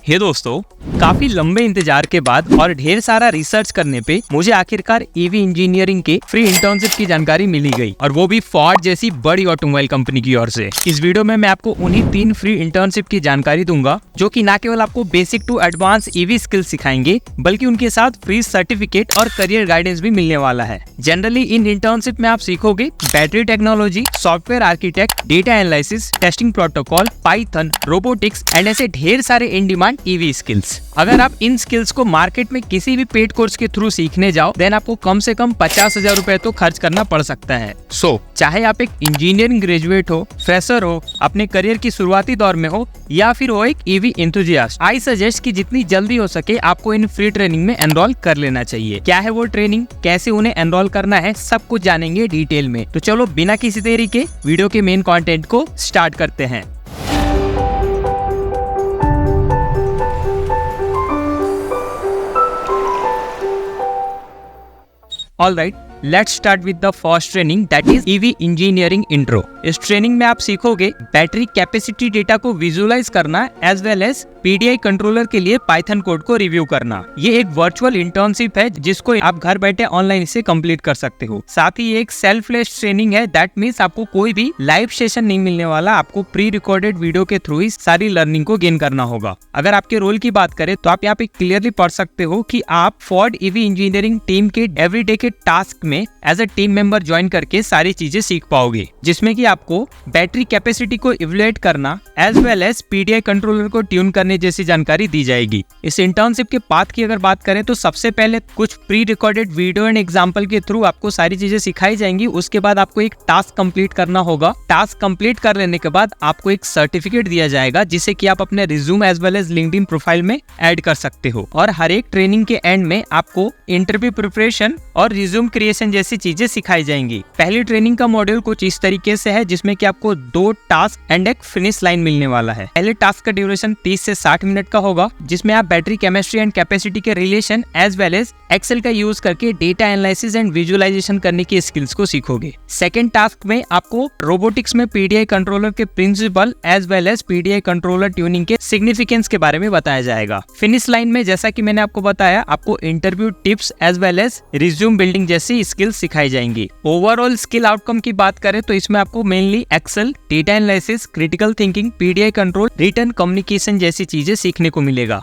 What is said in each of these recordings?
हे दोस्तों, काफी लंबे इंतजार के बाद और ढेर सारा रिसर्च करने पे मुझे आखिरकार ईवी इंजीनियरिंग के फ्री इंटर्नशिप की जानकारी मिली गई, और वो भी फोर्ड जैसी बड़ी ऑटोमोबाइल कंपनी की ओर से। इस वीडियो में मैं आपको उन्हीं 3 फ्री इंटर्नशिप की जानकारी दूंगा जो कि न केवल आपको basic to advance EV skills सिखाएंगे, बल्कि उनके साथ फ्री सर्टिफिकेट और करियर गाइडेंस भी मिलने वाला है। जनरली इन इंटर्नशिप में आप सीखोगे battery technology, software architect, data analysis, testing protocol, Python, robotics and ऐसे ढेर सारे इन डिमांड ईवी स्किल्स। अगर आप इन स्किल्स को मार्केट में किसी भी पेड कोर्स के थ्रू सीखने जाओ, देन आपको कम से कम 50,000 रुपए तो खर्च करना पड़ सकता है। चाहे आप एक इंजीनियरिंग ग्रेजुएट हो, फ्रेशर हो, अपने करियर की शुरुआती दौर में हो, या फिर हो एक ईवी एंथुसियास्ट, आई सजेस्ट कि जितनी जल्दी हो सके आपको इन फ्री ट्रेनिंग में एनरोल कर लेना चाहिए। क्या है वो ट्रेनिंग, कैसे उन्हें एनरोल करना है, सब कुछ जानेंगे डिटेल में। तो चलो बिना किसी देरी के वीडियो के मेन कंटेंट को स्टार्ट करते हैं। Alright, let's start with the first training, that is EV Engineering Intro। इस ट्रेनिंग में आप सीखोगे बैटरी कैपेसिटी डेटा को विजुअलाइज करना as well as PDI controller के लिए पाइथन कोड को रिव्यू करना। ये एक वर्चुअल इंटर्नशिप है जिसको आप घर बैठे ऑनलाइन इसे कंप्लीट कर सकते हो। साथ ही एक सेल्फ लेस ट्रेनिंग है, दैट मीन्स आपको कोई भी लाइव सेशन नहीं मिलने वाला, आपको प्री रिकॉर्डेड वीडियो के थ्रू ही सारी लर्निंग को गेन करना होगा। अगर आपके रोल की बात करें तो आप यहाँ पे क्लियरली पढ़ सकते हो कि आप फोर्ड ईवी इंजीनियरिंग टीम के एवरीडे के टास्क में as a team member join करके सारी चीजें सीख पाओगे, जिसमें कि आपको बैटरी कैपेसिटी को इवैल्यूएट करना as well as PDI controller को ट्यून करने जैसी जानकारी दी जाएगी। इस इंटर्नशिप के पाथ की अगर बात करें तो सबसे पहले कुछ pre recorded video and example के थ्रू आपको सारी चीजें सिखाई जाएंगी। उसके बाद आपको एक टास्क कंप्लीट करना होगा। टास्क कंप्लीट कर लेने के बाद आपको एक सर्टिफिकेट दिया जाएगा, जिसे कि आप अपने resume as well as LinkedIn profile में ऐड कर सकते हो। और हर एक ट्रेनिंग के एंड में आपको इंटरव्यू प्रिपरेशन और रिज्यूम क्रिएशन जैसी चीजें सिखाई जाएंगी। पहली ट्रेनिंग का मॉड्यूल कुछ इस तरीके से है, जिसमें कि आपको 2 टास्क एंड एक फिनिश लाइन मिलने वाला है। पहले टास्क का ड्यूरेशन 30 से 60 मिनट का होगा, जिसमें आप बैटरी केमिस्ट्री एंड कैपेसिटी के relation as well as Excel का यूज करके डेटा एनालिसिस एंड विजुअलाइजेशन करने की स्किल्स को सीखोगे। सेकंड टास्क में आपको रोबोटिक्स में पीडीआई कंट्रोलर के principle as well as PDI controller tuning के सिग्निफिकेंस के बारे में बताया जाएगा। फिनिश लाइन में जैसा कि मैंने आपको बताया, आपको interview tips as well as resume building जैसी स्किल्स सिखाई जाएंगी। ओवरऑल स्किल आउटकम की बात करें तो इसमें आपको mainly Excel, data analysis, critical thinking, PDI control, written communication जैसी चीजें सीखने को मिलेगा।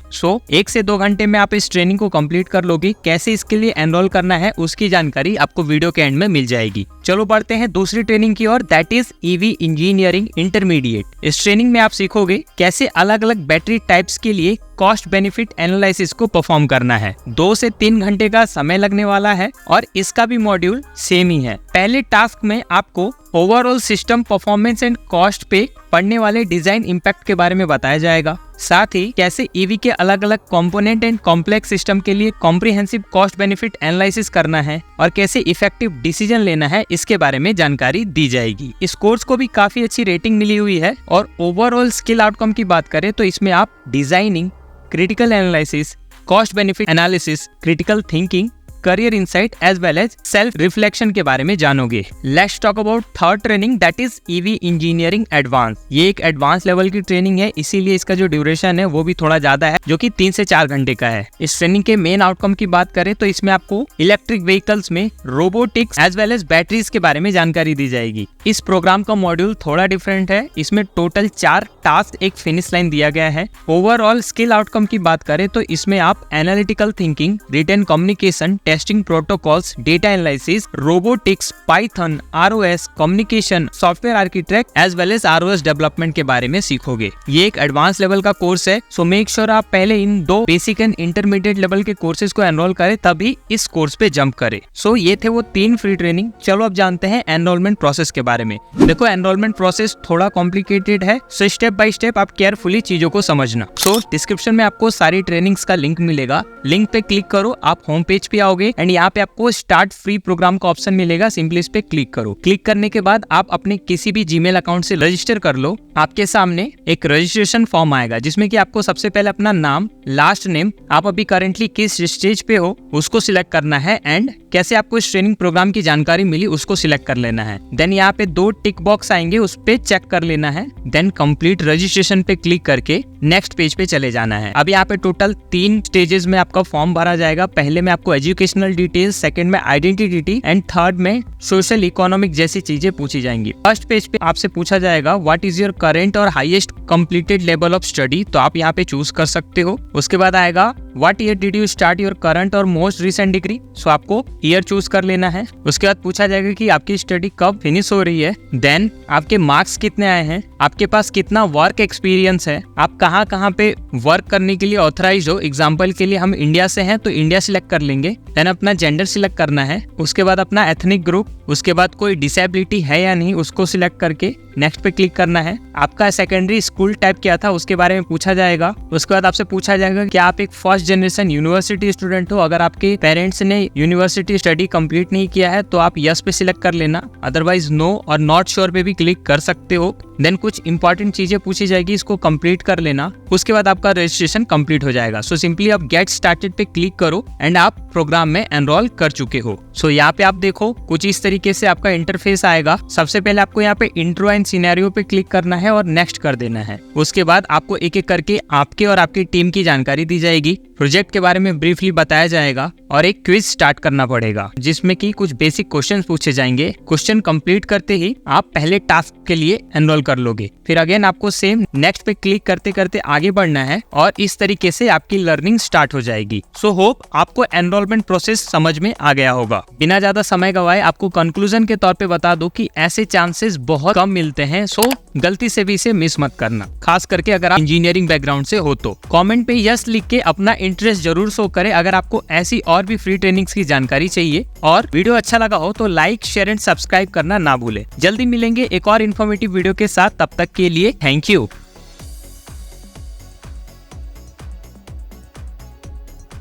1 से 2 घंटे में आप इस ट्रेनिंग को कंप्लीट कर लोगे। कैसे इसके लिए एनरोल करना है उसकी जानकारी आपको वीडियो के एंड में मिल जाएगी। चलो बढ़ते हैं दूसरी ट्रेनिंग की ओर, that is EV engineering intermediate. इस ट्रेनिंग में आप सीखोगे कैसे अलग अलग बैटरी टाइप्स के लिए कॉस्ट बेनिफिट एनालिसिस को परफॉर्म करना है। 2 से 3 घंटे का समय लगने वाला है और इसका भी मॉड्यूल सेम ही है। पहले टास्क में आपको overall system performance and cost पे पड़ने वाले डिजाइन इम्पैक्ट के बारे में बताया जाएगा। साथ ही कैसे ईवी के अलग अलग कंपोनेंट एंड कॉम्प्लेक्स सिस्टम के लिए कॉम्प्रिहेंसिव कॉस्ट बेनिफिट एनालिसिस करना है और कैसे इफेक्टिव डिसीजन लेना है, इसके बारे में जानकारी दी जाएगी। इस कोर्स को भी काफी अच्छी रेटिंग मिली हुई है। और ओवरऑल स्किल आउटकम की बात करें तो इसमें आप designing, critical analysis, cost benefit analysis, critical thinking, career insight as well as self reflection के बारे में जानोगे। Let's talk about third training, that is EV engineering advance. ये एक एडवांस लेवल की ट्रेनिंग है, इसीलिए इसका जो ड्यूरेशन है वो भी थोड़ा ज्यादा है, जो कि 3 से 4 घंटे का है। इस ट्रेनिंग के मेन आउटकम की बात करें तो इसमें आपको इलेक्ट्रिक व्हीकल्स में robotics as well as batteries के बारे में जानकारी दी जाएगी। इस प्रोग्राम का मॉड्यूल थोड़ा डिफरेंट है। इसमें टोटल 4 टास्क, एक फिनिश लाइन दिया गया है। ओवरऑल स्किल आउटकम की बात करें तो इसमें आप analytical thinking, written communication, testing protocols, data analysis, robotics, Python, ROS, communication, software architect as well as ROS development के बारे में सीखोगे। ये एक एडवांस लेवल का कोर्स है, सो मेक श्योर आप पहले इन 2 बेसिक एंड इंटरमीडिएट लेवल के कोर्सेज को एनरोल करें, तभी इस कोर्स पे जंप करें। सो ये थे वो 3 फ्री ट्रेनिंग। चलो अब जानते हैं एनरोलमेंट प्रोसेस के बारे में। देखो, एनरोलमेंट प्रोसेस थोड़ा कॉम्प्लिकेटेड है, सो स्टेप बाय स्टेप आप केयरफुली चीजों को समझना। सो डिस्क्रिप्शन में आपको सारी ट्रेनिंग्स का लिंक मिलेगा। लिंक पे क्लिक करो, आप होम पेज पे आओगे। करोगे एंड यहाँ पे आपको स्टार्ट फ्री प्रोग्राम का ऑप्शन मिलेगा, सिंपली इस पे क्लिक करो। क्लिक करने के बाद आप अपने किसी भी जीमेल अकाउंट से रजिस्टर कर लो। आपके सामने एक रजिस्ट्रेशन फॉर्म आएगा जिसमें कि आपको सबसे पहले अपना नाम, लास्ट नेम, आप अभी करंटली किस स्टेज पे हो उसको सिलेक्ट करना है एंड कैसे आपको इस ट्रेनिंग प्रोग्राम की जानकारी मिली उसको सिलेक्ट कर लेना है। देन यहाँ पे 2 टिक बॉक्स आएंगे, उस पे चेक कर लेना है। देन कंप्लीट रजिस्ट्रेशन पे क्लिक करके नेक्स्ट पेज पे चले जाना है। अब यहाँ पे टोटल 3 स्टेजेस में आपका फॉर्म भरा जाएगा। पहले में आपको एजुकेशनल डिटेल्स, सेकंड में आइडेंटिटी एंड थर्ड में सोशल इकोनॉमिक जैसी चीजें पूछी जाएंगी। फर्स्ट पेज पे आपसे पूछा जाएगा व्हाट इज योर करेंट और highest completed level of study, तो आप यहाँ पे चूज कर सकते हो। उसके बाद आएगा what year did you start your current और मोस्ट रिसेंट डिग्री, सो आपको ईयर चूज कर लेना है। उसके बाद पूछा जाएगा कि आपकी स्टडी कब फिनिश हो रही है। देन आपके मार्क्स कितने आए हैं, आपके पास कितना वर्क एक्सपीरियंस है, आप कहाँ कहाँ पे वर्क करने के लिए ऑथराइज हो। एग्जाम्पल के लिए हम इंडिया से हैं तो इंडिया सिलेक्ट कर लेंगे। देन अपना जेंडर सिलेक्ट करना है। उसके बाद अपना एथनिक ग्रुप, उसके बाद कोई डिसेबिलिटी है या नहीं उसको सिलेक्ट करके नेक्स्ट पे क्लिक करना है। आपका सेकेंडरी स्कूल टाइप क्या था उसके बारे में पूछा जाएगा। उसके बाद आपसे पूछा जाएगा कि आप एक फर्स्ट जनरेशन यूनिवर्सिटी स्टूडेंट हो। अगर आपके पेरेंट्स ने यूनिवर्सिटी स्टडी कंप्लीट नहीं किया है तो आप यस पे सिलेक्ट कर लेना, अदरवाइज नो और नॉट श्योर पे भी क्लिक कर सकते हो। देन कुछ इंपॉर्टेंट चीजें पूछी जाएगी, इसको कंप्लीट कर लेना। उसके बाद आपका रजिस्ट्रेशन कंप्लीट हो जाएगा। सो सिंपली आप गेट स्टार्टेड पे क्लिक करो एंड आप प्रोग्राम में एनरोल कर चुके हो। सो यहाँ पे आप देखो कुछ इस तरीके से आपका इंटरफेस आएगा। सबसे पहले आपको यहाँ पे इंट्रो एंड सिनेरियो पे क्लिक करना है और नेक्स्ट कर देना है। उसके बाद आपको एक एक करके आपके और आपकी टीम की जानकारी दी जाएगी, प्रोजेक्ट के बारे में ब्रीफली बताया जाएगा और एक क्विज स्टार्ट करना पड़ेगा जिसमें कि कुछ बेसिक क्वेश्चन पूछे जाएंगे। क्वेश्चन कंप्लीट करते ही आप पहले टास्क के लिए एनरोल कर लोगे। फिर अगेन आपको सेम नेक्स्ट पे क्लिक करते करते आगे बढ़ना है और इस तरीके से आपकी लर्निंग स्टार्ट हो जाएगी। सो होप आपको एनरोलमेंट प्रोसेस समझ में आ गया होगा। बिना ज्यादा समय गवाए आपको कंक्लूजन के तौर पे बता दो कि ऐसे चांसेस बहुत कम मिलते हैं, सो गलती से भी इसे मिस मत करना, खास करके अगर आप इंजीनियरिंग बैकग्राउंड से हो तो। कमेंट पे यस लिख के अपना इंटरेस्ट जरूर शो करें। अगर आपको ऐसी और भी फ्री ट्रेनिंग्स की जानकारी चाहिए और वीडियो अच्छा लगा हो तो लाइक, शेयर एंड सब्सक्राइब करना ना भूलें। जल्दी मिलेंगे एक और इन्फॉर्मेटिव वीडियो के साथ, तब तक के लिए थैंक यू।